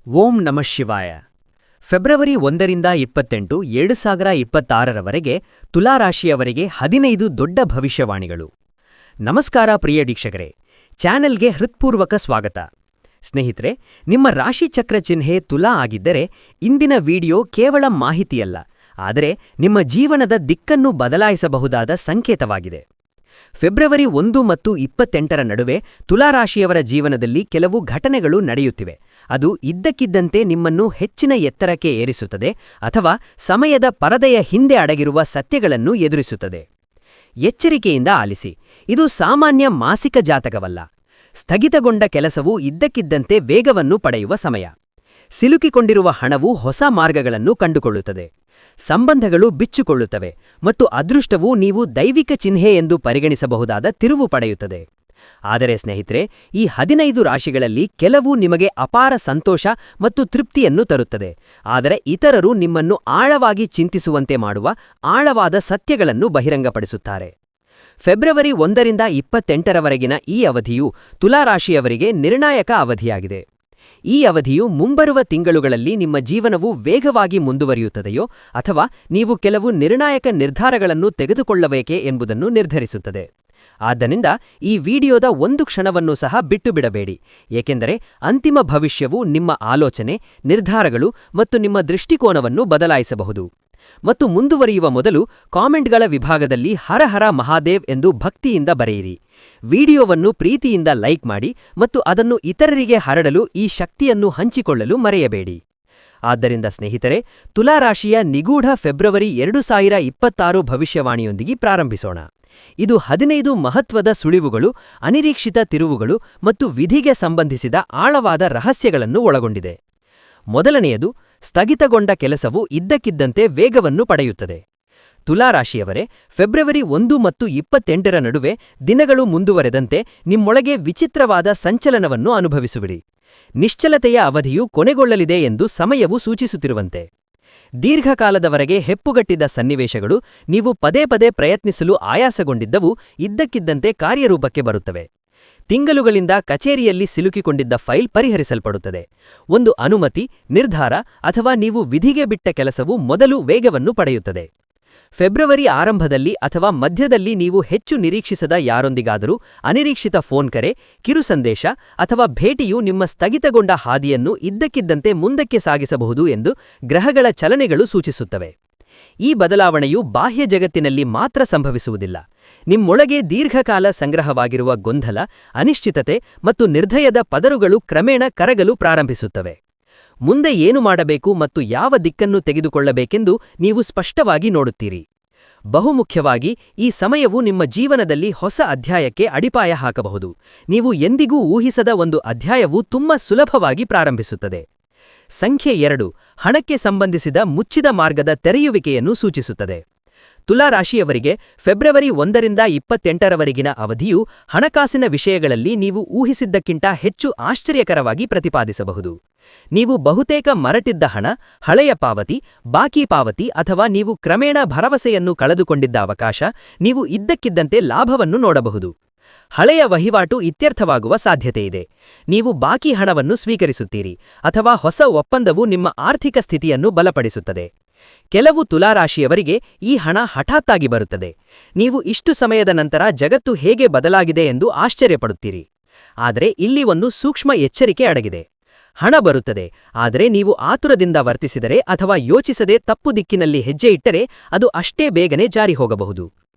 ಓಂ ನಮಃ ಶಿವಾಯ. ಫೆಬ್ರವರಿ 1ರಿಂದ 28, 2026ರವರೆಗೆ ತುಲಾರಾಶಿಯವರಿಗೆ 15 ದೊಡ್ಡ ಭವಿಷ್ಯವಾಣಿಗಳು. ನಮಸ್ಕಾರ ಪ್ರಿಯ ವೀಕ್ಷಕರೇ, ಚಾನೆಲ್ಗೆ ಹೃತ್ಪೂರ್ವಕ ಸ್ವಾಗತ. ಸ್ನೇಹಿತರೆ, ನಿಮ್ಮ ರಾಶಿಚಕ್ರ ಚಿಹ್ನೆ ತುಲಾ ಆಗಿದ್ದರೆ ಇಂದಿನ ವಿಡಿಯೋ ಕೇವಲ ಮಾಹಿತಿಯಲ್ಲ, ಆದರೆ ನಿಮ್ಮ ಜೀವನದ ದಿಕ್ಕನ್ನು ಬದಲಾಯಿಸಬಹುದಾದ ಸಂಕೇತವಾಗಿದೆ. ಫೆಬ್ರವರಿ 1 ಮತ್ತು 28ರ ನಡುವೆ ತುಲಾರಾಶಿಯವರ ಜೀವನದಲ್ಲಿ ಕೆಲವು ಘಟನೆಗಳು ನಡೆಯುತ್ತಿವೆ. ಅದು ಇದ್ದಕ್ಕಿದ್ದಂತೆ ನಿಮ್ಮನ್ನು ಹೆಚ್ಚಿನ ಎತ್ತರಕ್ಕೆ ಏರಿಸುತ್ತದೆ ಅಥವಾ ಸಮಯದ ಪರದೆಯ ಹಿಂದೆ ಅಡಗಿರುವ ಸತ್ಯಗಳನ್ನು ಎದುರಿಸುತ್ತದೆ. ಎಚ್ಚರಿಕೆಯಿಂದ ಆಲಿಸಿ, ಇದು ಸಾಮಾನ್ಯ ಮಾಸಿಕ ಜಾತಕವಲ್ಲ. ಸ್ಥಗಿತಗೊಂಡ ಕೆಲಸವು ಇದ್ದಕ್ಕಿದ್ದಂತೆ ವೇಗವನ್ನು ಪಡೆಯುವ ಸಮಯ. ಸಿಲುಕಿಕೊಂಡಿರುವ ಹಣವು ಹೊಸ ಮಾರ್ಗಗಳನ್ನು ಕಂಡುಕೊಳ್ಳುತ್ತದೆ. ಸಂಬಂಧಗಳು ಬಿಚ್ಚುಕೊಳ್ಳುತ್ತವೆ ಮತ್ತು ಅದೃಷ್ಟವು ನೀವು ದೈವಿಕ ಚಿಹ್ನೆ ಎಂದು ಪರಿಗಣಿಸಬಹುದಾದ ತಿರುವು ಪಡೆಯುತ್ತದೆ. ಆದರೆ ಸ್ನೇಹಿತರೆ, ಈ 15 ರಾಶಿಗಳಲ್ಲಿ ಕೆಲವು ನಿಮಗೆ ಅಪಾರ ಸಂತೋಷ ಮತ್ತು ತೃಪ್ತಿಯನ್ನು ತರುತ್ತದೆ, ಆದರೆ ಇತರರು ನಿಮ್ಮನ್ನು ಆಳವಾಗಿ ಚಿಂತಿಸುವಂತೆ ಮಾಡುವ ಆಳವಾದ ಸತ್ಯಗಳನ್ನು ಬಹಿರಂಗಪಡಿಸುತ್ತಾರೆ. ಫೆಬ್ರವರಿ 1ರಿಂದ 28ರವರೆಗಿನ ಈ ಅವಧಿಯು ತುಲಾರಾಶಿಯವರಿಗೆ ನಿರ್ಣಾಯಕ ಅವಧಿಯಾಗಿದೆ. ಈ ಅವಧಿಯು ಮುಂಬರುವ ತಿಂಗಳುಗಳಲ್ಲಿ ನಿಮ್ಮ ಜೀವನವು ವೇಗವಾಗಿ ಮುಂದುವರಿಯುತ್ತದೆಯೋ ಅಥವಾ ನೀವು ಕೆಲವು ನಿರ್ಣಾಯಕ ನಿರ್ಧಾರಗಳನ್ನು ತೆಗೆದುಕೊಳ್ಳಬೇಕೇ ಎಂಬುದನ್ನು ನಿರ್ಧರಿಸುತ್ತದೆ. ಆದ್ದರಿಂದ ಈ ವಿಡಿಯೋದ ಒಂದು ಕ್ಷಣವನ್ನೂ ಸಹ ಬಿಟ್ಟುಬಿಡಬೇಡಿ, ಏಕೆಂದರೆ ಅಂತಿಮ ಭವಿಷ್ಯವು ನಿಮ್ಮ ಆಲೋಚನೆ, ನಿರ್ಧಾರಗಳು ಮತ್ತು ನಿಮ್ಮ ದೃಷ್ಟಿಕೋನವನ್ನು ಬದಲಾಯಿಸಬಹುದು. ಮತ್ತು ಮುಂದುವರಿಯುವ ಮೊದಲು ಕಾಮೆಂಟ್ಗಳ ವಿಭಾಗದಲ್ಲಿ ಹರ ಹರ ಮಹಾದೇವ್ ಎಂದು ಭಕ್ತಿಯಿಂದ ಬರೆಯಿರಿ. ವಿಡಿಯೋವನ್ನು ಪ್ರೀತಿಯಿಂದ ಲೈಕ್ ಮಾಡಿ ಮತ್ತು ಅದನ್ನು ಇತರರಿಗೆ ಹರಡಲು ಈ ಶಕ್ತಿಯನ್ನು ಹಂಚಿಕೊಳ್ಳಲು ಮರೆಯಬೇಡಿ. ಆದ್ದರಿಂದ ಸ್ನೇಹಿತರೆ, ತುಲಾರಾಶಿಯ ನಿಗೂಢ ಫೆಬ್ರವರಿ 2026 ಭವಿಷ್ಯವಾಣಿಯೊಂದಿಗೆ ಪ್ರಾರಂಭಿಸೋಣ. ಇದು 15 ಮಹತ್ವದ ಸುಳಿವುಗಳು, ಅನಿರೀಕ್ಷಿತ ತಿರುವುಗಳು ಮತ್ತು ವಿಧಿಗೆ ಸಂಬಂಧಿಸಿದ ಆಳವಾದ ರಹಸ್ಯಗಳನ್ನು ಒಳಗೊಂಡಿದೆ. ಮೊದಲನೆಯದು, ಸ್ಥಗಿತಗೊಂಡ ಕೆಲಸವು ಇದ್ದಕ್ಕಿದ್ದಂತೆ ವೇಗವನ್ನು ಪಡೆಯುತ್ತದೆ. ತುಲಾರಾಶಿಯವರೇ, ಫೆಬ್ರವರಿ 1 ಮತ್ತು 28ರ ನಡುವೆ ದಿನಗಳು ಮುಂದುವರೆದಂತೆ ನಿಮ್ಮೊಳಗೆ ವಿಚಿತ್ರವಾದ ಸಂಚಲನವನ್ನು ಅನುಭವಿಸುವಿರಿ. ನಿಶ್ಚಲತೆಯ ಅವಧಿಯು ಕೊನೆಗೊಳ್ಳಲಿದೆ ಎಂದು ಸಮಯವು ಸೂಚಿಸುತ್ತಿರುವಂತೆ. ದೀರ್ಘಕಾಲದವರೆಗೆ ಹೆಪ್ಪುಗಟ್ಟಿದ್ದ ಸನ್ನಿವೇಶಗಳು, ನೀವು ಪದೇ ಪದೇ ಪ್ರಯತ್ನಿಸಲು ಆಯಾಸಗೊಂಡಿದ್ದವು ಇದ್ದಕ್ಕಿದ್ದಂತೆ ಕಾರ್ಯರೂಪಕ್ಕೆ ಬರುತ್ತವೆ. ತಿಂಗಳುಗಳಿಂದ ಕಚೇರಿಯಲ್ಲಿ ಸಿಲುಕಿಕೊಂಡಿದ್ದ ಫೈಲ್ ಪರಿಹರಿಸಲ್ಪಡುತ್ತದೆ. ಒಂದು ಅನುಮತಿ, ನಿರ್ಧಾರ ಅಥವಾ ನೀವು ವಿಧಿಗೆ ಬಿಟ್ಟ ಕೆಲಸವು ಮೊದಲು ವೇಗವನ್ನು ಪಡೆಯುತ್ತದೆ. ಫೆಬ್ರವರಿ ಆರಂಭದಲ್ಲಿ ಅಥವಾ ಮಧ್ಯದಲ್ಲಿ ನೀವು ಹೆಚ್ಚು ನಿರೀಕ್ಷಿಸದ ಯಾರೊಂದಿಗಾದರೂ ಅನಿರೀಕ್ಷಿತ ಫೋನ್ ಕರೆ, ಕಿರು ಸಂದೇಶ ಅಥವಾ ಭೇಟಿಯು ನಿಮ್ಮ ಸ್ಥಗಿತಗೊಂಡ ಹಾದಿಯನ್ನು ಇದ್ದಕ್ಕಿದ್ದಂತೆ ಮುಂದಕ್ಕೆ ಸಾಗಿಸಬಹುದು ಎಂದು ಗ್ರಹಗಳ ಚಲನೆಗಳು ಸೂಚಿಸುತ್ತವೆ. ಈ ಬದಲಾವಣೆಯು ಬಾಹ್ಯ ಜಗತ್ತಿನಲ್ಲಿ ಮಾತ್ರ ಸಂಭವಿಸುವುದಿಲ್ಲ. ನಿಮ್ಮೊಳಗೆ ದೀರ್ಘಕಾಲ ಸಂಗ್ರಹವಾಗಿರುವ ಗೊಂದಲ, ಅನಿಶ್ಚಿತತೆ ಮತ್ತು ನಿರ್ಧಯದ ಪದರುಗಳು ಕ್ರಮೇಣ ಕರಗಲು ಪ್ರಾರಂಭಿಸುತ್ತವೆ. ಮುಂದೆ ಏನು ಮಾಡಬೇಕು ಮತ್ತು ಯಾವ ದಿಕ್ಕನ್ನು ತೆಗೆದುಕೊಳ್ಳಬೇಕೆಂದು ನೀವು ಸ್ಪಷ್ಟವಾಗಿ ನೋಡುತ್ತೀರಿ. ಬಹುಮುಖ್ಯವಾಗಿ, ಈ ಸಮಯವು ನಿಮ್ಮ ಜೀವನದಲ್ಲಿ ಹೊಸ ಅಧ್ಯಾಯಕ್ಕೆ ಅಡಿಪಾಯ ಹಾಕಬಹುದು. ನೀವು ಎಂದಿಗೂ ಊಹಿಸದ ಒಂದು ಅಧ್ಯಾಯವು ತುಂಬಾ ಸುಲಭವಾಗಿ ಪ್ರಾರಂಭಿಸುತ್ತದೆ. ಸಂಖ್ಯೆ 2, ಹಣಕ್ಕೆ ಸಂಬಂಧಿಸಿದ ಮುಚ್ಚಿದ ಮಾರ್ಗದ ತೆರೆಯುವಿಕೆಯನ್ನು ಸೂಚಿಸುತ್ತದೆ. ತುಲಾರಾಶಿಯವರಿಗೆ ಫೆಬ್ರವರಿ 1ರಿಂದ 28ರವರೆಗಿನ ಅವಧಿಯು ಹಣಕಾಸಿನ ವಿಷಯಗಳಲ್ಲಿ ನೀವು ಊಹಿಸಿದ್ದಕ್ಕಿಂತ ಹೆಚ್ಚು ಆಶ್ಚರ್ಯಕರವಾಗಿ ಪ್ರತಿಪಾದಿಸಬಹುದು. ನೀವು ಬಹುತೇಕ ಮರಟಿದ್ದ ಹಣ, ಹಳೆಯ ಪಾವತಿ, ಬಾಕಿ ಪಾವತಿ ಅಥವಾ ನೀವು ಕ್ರಮೇಣ ಭರವಸೆಯನ್ನು ಕಳೆದುಕೊಂಡಿದ್ದ ಅವಕಾಶ, ನೀವು ಇದ್ದಕ್ಕಿದ್ದಂತೆ ಲಾಭವನ್ನು ನೋಡಬಹುದು. ಹಳೆಯ ವಹಿವಾಟು ಇತ್ಯರ್ಥವಾಗುವ ಸಾಧ್ಯತೆಯಿದೆ. ನೀವು ಬಾಕಿ ಹಣವನ್ನು ಸ್ವೀಕರಿಸುತ್ತೀರಿ ಅಥವಾ ಹೊಸ ಒಪ್ಪಂದವು ನಿಮ್ಮ ಆರ್ಥಿಕ ಸ್ಥಿತಿಯನ್ನು ಬಲಪಡಿಸುತ್ತದೆ. ಕೆಲವು ತುಲಾರಾಶಿಯವರಿಗೆ ಈ ಹಣ ಹಠಾತ್ತಾಗಿ ಬರುತ್ತದೆ. ನೀವು ಇಷ್ಟು ಸಮಯದ ನಂತರ ಜಗತ್ತು ಹೇಗೆ ಬದಲಾಗಿದೆ ಎಂದು ಆಶ್ಚರ್ಯಪಡುತ್ತೀರಿ. ಆದರೆ ಇಲ್ಲಿ ಒಂದು ಸೂಕ್ಷ್ಮ ಎಚ್ಚರಿಕೆ ಅಡಗಿದೆ. ಹಣ ಬರುತ್ತದೆ, ಆದರೆ ನೀವು ಆತುರದಿಂದ ವರ್ತಿಸಿದರೆ ಅಥವಾ ಯೋಚಿಸದೆ ತಪ್ಪು ದಿಕ್ಕಿನಲ್ಲಿ ಹೆಜ್ಜೆ ಇಟ್ಟರೆ ಅದು ಅಷ್ಟೇ ಬೇಗನೆ ಜಾರಿ ಹೋಗಬಹುದು.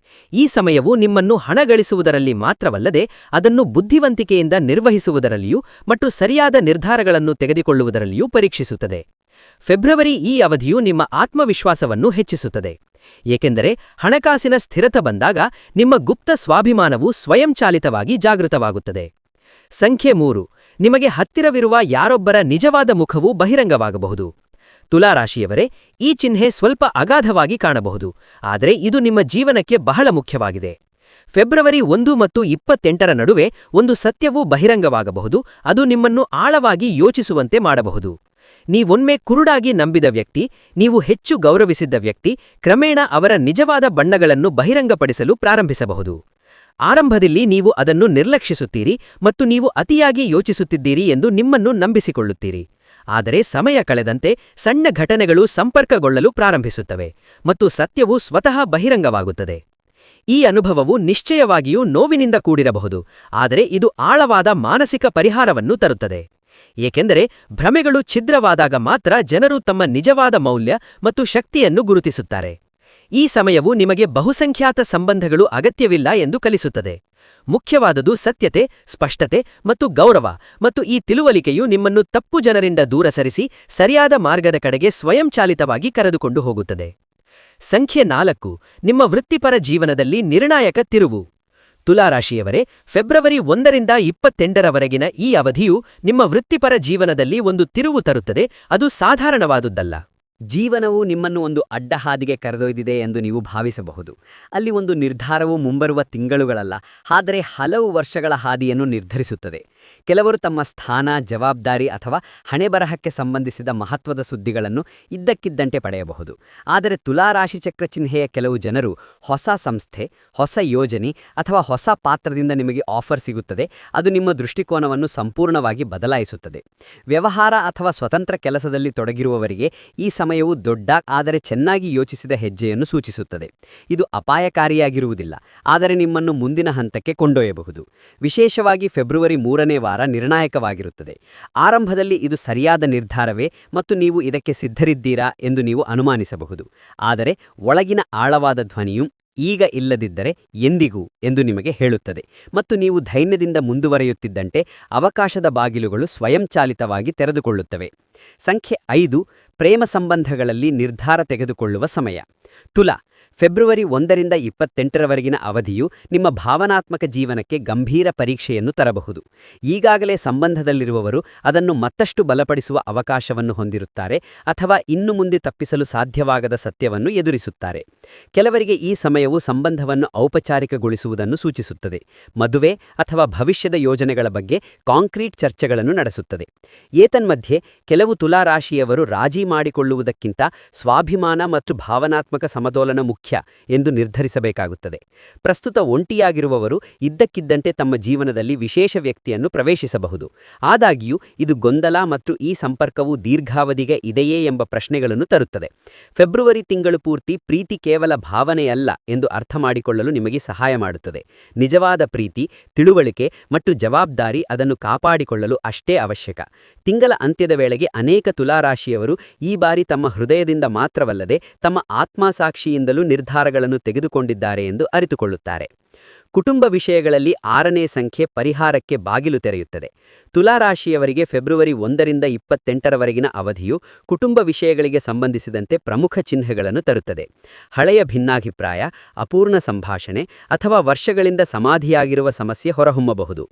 ಈ ಸಮಯವು ನಿಮ್ಮನ್ನು ಹಣ ಗಳಿಸುವುದರಲ್ಲಿ ಮಾತ್ರವಲ್ಲದೆ ಅದನ್ನು ಬುದ್ಧಿವಂತಿಕೆಯಿಂದ ನಿರ್ವಹಿಸುವುದರಲ್ಲಿಯೂ ಮತ್ತು ಸರಿಯಾದ ನಿರ್ಧಾರಗಳನ್ನು ತೆಗೆದುಕೊಳ್ಳುವುದರಲ್ಲಿಯೂ ಪರೀಕ್ಷಿಸುತ್ತದೆ. ಫೆಬ್ರವರಿ ಈ ಅವಧಿಯು ನಿಮ್ಮ ಆತ್ಮವಿಶ್ವಾಸವನ್ನು ಹೆಚ್ಚಿಸುತ್ತದೆ, ಏಕೆಂದರೆ ಹಣಕಾಸಿನ ಸ್ಥಿರತೆ ಬಂದಾಗ ನಿಮ್ಮ ಗುಪ್ತ ಸ್ವಾಭಿಮಾನವು ಸ್ವಯಂಚಾಲಿತವಾಗಿ ಜಾಗೃತವಾಗುತ್ತದೆ. ಸಂಖ್ಯೆ 3, ನಿಮಗೆ ಹತ್ತಿರವಿರುವ ಯಾರೊಬ್ಬರ ನಿಜವಾದ ಮುಖವು ಬಹಿರಂಗವಾಗಬಹುದು. ತುಲಾರಾಶಿಯವರೇ, ಈ ಚಿಹ್ನೆ ಸ್ವಲ್ಪ ಅಗಾಧವಾಗಿ ಕಾಣಬಹುದು, ಆದರೆ ಇದು ನಿಮ್ಮ ಜೀವನಕ್ಕೆ ಬಹಳ ಮುಖ್ಯವಾಗಿದೆ. ಫೆಬ್ರವರಿ 1 ಮತ್ತು 28ರ ನಡುವೆ ಒಂದು ಸತ್ಯವು ಬಹಿರಂಗವಾಗಬಹುದು. ಅದು ನಿಮ್ಮನ್ನು ಆಳವಾಗಿ ಯೋಚಿಸುವಂತೆ ಮಾಡಬಹುದು. ನೀವೊಮ್ಮೆ ಕುರುಡಾಗಿ ನಂಬಿದ ವ್ಯಕ್ತಿ, ನೀವು ಹೆಚ್ಚು ಗೌರವಿಸಿದ್ದ ವ್ಯಕ್ತಿ, ಕ್ರಮೇಣ ಅವರ ನಿಜವಾದ ಬಣ್ಣಗಳನ್ನು ಬಹಿರಂಗಪಡಿಸಲು ಪ್ರಾರಂಭಿಸಬಹುದು. ಆರಂಭದಲ್ಲಿ ನೀವು ಅದನ್ನು ನಿರ್ಲಕ್ಷಿಸುತ್ತೀರಿ ಮತ್ತು ನೀವು ಅತಿಯಾಗಿ ಯೋಚಿಸುತ್ತಿದ್ದೀರಿ ಎಂದು ನಿಮ್ಮನ್ನು ನಂಬಿಸಿಕೊಳ್ಳುತ್ತೀರಿ. ಆದರೆ ಸಮಯ ಕಳೆದಂತೆ ಸಣ್ಣ ಘಟನೆಗಳು ಸಂಪರ್ಕಗೊಳ್ಳಲು ಪ್ರಾರಂಭಿಸುತ್ತವೆ ಮತ್ತು ಸತ್ಯವು ಸ್ವತಃ ಬಹಿರಂಗವಾಗುತ್ತದೆ. ಈ ಅನುಭವವು ನಿಶ್ಚಯವಾಗಿಯೂ ನೋವಿನಿಂದ ಕೂಡಿರಬಹುದು, ಆದರೆ ಇದು ಆಳವಾದ ಮಾನಸಿಕ ಪರಿಹಾರವನ್ನು ತರುತ್ತದೆ. ಏಕೆಂದರೆ ಭ್ರಮೆಗಳು ಛಿದ್ರವಾದಾಗ ಮಾತ್ರ ಜನರು ತಮ್ಮ ನಿಜವಾದ ಮೌಲ್ಯ ಮತ್ತು ಶಕ್ತಿಯನ್ನು ಗುರುತಿಸುತ್ತಾರೆ. ಈ ಸಮಯವು ನಿಮಗೆ ಬಹುಸಂಖ್ಯಾತ ಸಂಬಂಧಗಳು ಅಗತ್ಯವಿಲ್ಲ ಎಂದು ಕಲಿಸುತ್ತದೆ. ಮುಖ್ಯವಾದುದು ಸತ್ಯತೆ, ಸ್ಪಷ್ಟತೆ ಮತ್ತು ಗೌರವ, ಮತ್ತು ಈ ತಿಳುವಳಿಕೆಯು ನಿಮ್ಮನ್ನು ತಪ್ಪು ಜನರಿಂದ ದೂರ ಸರಿಸಿ ಸರಿಯಾದ ಮಾರ್ಗದ ಕಡೆಗೆ ಸ್ವಯಂಚಾಲಿತವಾಗಿ ಕರೆದುಕೊಂಡು ಹೋಗುತ್ತದೆ. ಸಂಖ್ಯೆ 4. ನಿಮ್ಮ ವೃತ್ತಿಪರ ಜೀವನದಲ್ಲಿ ನಿರ್ಣಾಯಕ ತಿರುವು. ತುಲಾರಾಶಿಯವರೇ, ಫೆಬ್ರವರಿ 1ರಿಂದ 28ರವರೆಗಿನ ಈ ಅವಧಿಯು ನಿಮ್ಮ ವೃತ್ತಿಪರ ಜೀವನದಲ್ಲಿ ಒಂದು ತಿರುವು ತರುತ್ತದೆ. ಅದು ಸಾಧಾರಣವಾದುದಲ್ಲ. ಜೀವನವು ನಿಮ್ಮನ್ನು ಒಂದು ಅಡ್ಡಹಾದಿಗೆ ಕರೆದೊಯ್ದಿದೆ ಎಂದು ನೀವು ಭಾವಿಸಬಹುದು. ಅಲ್ಲಿ ಒಂದು ನಿರ್ಧಾರವು ಮುಂಬರುವ ತಿಂಗಳುಗಳಲ್ಲ, ಆದರೆ ಹಲವು ವರ್ಷಗಳ ಹಾದಿಯನ್ನು ನಿರ್ಧರಿಸುತ್ತದೆ. ಕೆಲವರು ತಮ್ಮ ಸ್ಥಾನ, ಜವಾಬ್ದಾರಿ ಅಥವಾ ಹಣೆಬರಹಕ್ಕೆ ಸಂಬಂಧಿಸಿದ ಮಹತ್ವದ ಸುದ್ದಿಗಳನ್ನು ಇದ್ದಕ್ಕಿದ್ದಂತೆ ಪಡೆಯಬಹುದು. ಆದರೆ ತುಲಾರಾಶಿ ಚಕ್ರ ಚಿಹ್ನೆಯ ಕೆಲವು ಜನರು ಹೊಸ ಸಂಸ್ಥೆ, ಹೊಸ ಯೋಜನೆ ಅಥವಾ ಹೊಸ ಪಾತ್ರದಿಂದ ನಿಮಗೆ ಆಫರ್ ಸಿಗುತ್ತದೆ. ಅದು ನಿಮ್ಮ ದೃಷ್ಟಿಕೋನವನ್ನು ಸಂಪೂರ್ಣವಾಗಿ ಬದಲಾಯಿಸುತ್ತದೆ. ವ್ಯವಹಾರ ಅಥವಾ ಸ್ವತಂತ್ರ ಕೆಲಸದಲ್ಲಿ ತೊಡಗಿರುವವರಿಗೆ ಈ ಸಮಯವು ದೊಡ್ಡ ಆದರೆ ಚೆನ್ನಾಗಿ ಯೋಚಿಸಿದ ಹೆಜ್ಜೆಯನ್ನು ಸೂಚಿಸುತ್ತದೆ. ಇದು ಅಪಾಯಕಾರಿಯಾಗಿರುವುದಿಲ್ಲ, ಆದರೆ ನಿಮ್ಮನ್ನು ಮುಂದಿನ ಹಂತಕ್ಕೆ ಕೊಂಡೊಯ್ಯಬಹುದು. ವಿಶೇಷವಾಗಿ ಫೆಬ್ರವರಿ 3ನೇ ವಾರ ನಿರ್ಣಾಯಕವಾಗಿರುತ್ತದೆ. ಆರಂಭದಲ್ಲಿ ಇದು ಸರಿಯಾದ ನಿರ್ಧಾರವೇ ಮತ್ತು ನೀವು ಇದಕ್ಕೆ ಸಿದ್ಧರಿದ್ದೀರಾ ಎಂದು ನೀವು ಅನುಮಾನಿಸಬಹುದು. ಆದರೆ ಒಳಗಿನ ಆಳವಾದ ಧ್ವನಿಯು ಈಗ ಇಲ್ಲದಿದ್ದರೆ ಎಂದಿಗೂ ಎಂದು ನಿಮಗೆ ಹೇಳುತ್ತದೆ, ಮತ್ತು ನೀವು ಧೈರ್ಯದಿಂದ ಮುಂದುವರಿಯುತ್ತಿದ್ದಂತೆ ಅವಕಾಶದ ಬಾಗಿಲುಗಳು ಸ್ವಯಂಚಾಲಿತವಾಗಿ ತೆರೆದುಕೊಳ್ಳುತ್ತವೆ. ಸಂಖ್ಯೆ 5. ಪ್ರೇಮ ಸಂಬಂಧಗಳಲ್ಲಿ ನಿರ್ಧಾರ ತೆಗೆದುಕೊಳ್ಳುವ ಸಮಯ. ತುಲಾ, ಫೆಬ್ರವರಿ 1ರಿಂದ 28ರವರೆಗಿನ ಅವಧಿಯು ನಿಮ್ಮ ಭಾವನಾತ್ಮಕ ಜೀವನಕ್ಕೆ ಗಂಭೀರ ಪರೀಕ್ಷೆಯನ್ನು ತರಬಹುದು. ಈಗಾಗಲೇ ಸಂಬಂಧದಲ್ಲಿರುವವರು ಅದನ್ನು ಮತ್ತಷ್ಟು ಬಲಪಡಿಸುವ ಅವಕಾಶವನ್ನು ಹೊಂದಿರುತ್ತಾರೆ ಅಥವಾ ಇನ್ನು ಮುಂದೆ ತಪ್ಪಿಸಲು ಸಾಧ್ಯವಾಗದ ಸತ್ಯವನ್ನು ಎದುರಿಸುತ್ತಾರೆ. ಕೆಲವರಿಗೆ ಈ ಸಮಯವು ಸಂಬಂಧವನ್ನು ಔಪಚಾರಿಕಗೊಳಿಸುವುದನ್ನು ಸೂಚಿಸುತ್ತದೆ. ಮದುವೆ ಅಥವಾ ಭವಿಷ್ಯದ ಯೋಜನೆಗಳ ಬಗ್ಗೆ ಕಾಂಕ್ರೀಟ್ ಚರ್ಚೆಗಳನ್ನು ನಡೆಸುತ್ತದೆ. ಏತನ್ಮಧ್ಯೆ ಕೆಲವು ತುಲಾರಾಶಿಯವರು ರಾಜಿ ಮಾಡಿಕೊಳ್ಳುವುದಕ್ಕಿಂತ ಸ್ವಾಭಿಮಾನ ಮತ್ತು ಭಾವನಾತ್ಮಕ ಸಮತೋಲನ ಮುಖ್ಯ ಎಂದು ನಿರ್ಧರಿಸಬೇಕಾಗುತ್ತದೆ. ಪ್ರಸ್ತುತ ಒಂಟಿಯಾಗಿರುವವರು ಇದ್ದಕ್ಕಿದ್ದಂತೆ ತಮ್ಮ ಜೀವನದಲ್ಲಿ ವಿಶೇಷ ವ್ಯಕ್ತಿಯನ್ನು ಪ್ರವೇಶಿಸಬಹುದು. ಆದಾಗ್ಯೂ ಇದು ಗೊಂದಲ ಮತ್ತು ಈ ಸಂಪರ್ಕವು ದೀರ್ಘಾವಧಿಗೆ ಇದೆಯೇ ಎಂಬ ಪ್ರಶ್ನೆಗಳನ್ನು ತರುತ್ತದೆ. ಫೆಬ್ರವರಿ ತಿಂಗಳು ಪೂರ್ತಿ ಪ್ರೀತಿ ಕೇವಲ ಭಾವನೆಯಲ್ಲ ಎಂದು ಅರ್ಥಮಾಡಿಕೊಳ್ಳಲು ನಿಮಗೆ ಸಹಾಯ ಮಾಡುತ್ತದೆ. ನಿಜವಾದ ಪ್ರೀತಿ, ತಿಳುವಳಿಕೆ ಮತ್ತು ಜವಾಬ್ದಾರಿ ಅದನ್ನು ಕಾಪಾಡಿಕೊಳ್ಳಲು ಅಷ್ಟೇ ಅವಶ್ಯಕ. ತಿಂಗಳ ಅಂತ್ಯದ ವೇಳೆಗೆ ಅನೇಕ ತುಲಾರಾಶಿಯವರು ಈ ಬಾರಿ ತಮ್ಮ ಹೃದಯದಿಂದ ಮಾತ್ರವಲ್ಲದೆ ತಮ್ಮ ಆತ್ಮಸಾಕ್ಷಿಯಿಂದಲೂ ನಿರ್ಧಾರಗಳನ್ನು ತೆಗೆದುಕೊಂಡಿದ್ದಾರೆ ಎಂದು ಅರಿತುಕೊಳ್ಳುತ್ತಾರೆ. ಕುಟುಂಬ ವಿಷಯಗಳಲ್ಲಿ 6ನೇ ಸಂಖ್ಯೆ ಪರಿಹಾರಕ್ಕೆ ಬಾಗಿಲು ತೆರೆಯುತ್ತದೆ. ತುಲಾರಾಶಿಯವರಿಗೆ ಫೆಬ್ರವರಿ 1ರಿಂದ 28ರವರೆಗಿನ ಅವಧಿಯು ಕುಟುಂಬ ವಿಷಯಗಳಿಗೆ ಸಂಬಂಧಿಸಿದಂತೆ ಪ್ರಮುಖ ಚಿಹ್ನೆಗಳನ್ನು ತರುತ್ತದೆ. ಹಳೆಯ ಭಿನ್ನಾಭಿಪ್ರಾಯ, ಅಪೂರ್ಣ ಸಂಭಾಷಣೆ ಅಥವಾ ವರ್ಷಗಳಿಂದ ಸಮಾಧಿಯಾಗಿರುವ ಸಮಸ್ಯೆ ಹೊರಹೊಮ್ಮಬಹುದು.